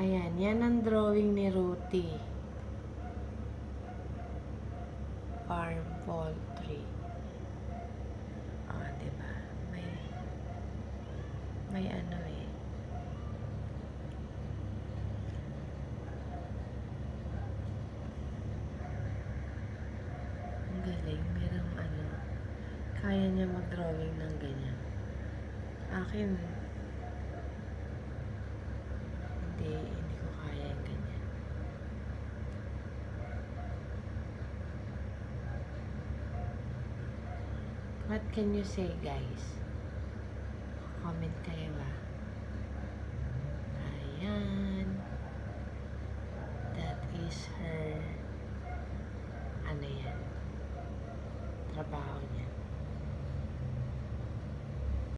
Ayan, yan ang drawing ni Ruthie. Farm poultry. Ah, diba? May ano eh. Ang galing. Merong ano. Kaya niya mag-drawing ng ganyan. Akin, hindi ko kaya yung ganyan. What can you say, guys? Comment kayo ba? Ayan. That is her, ano yan, trabaho niya.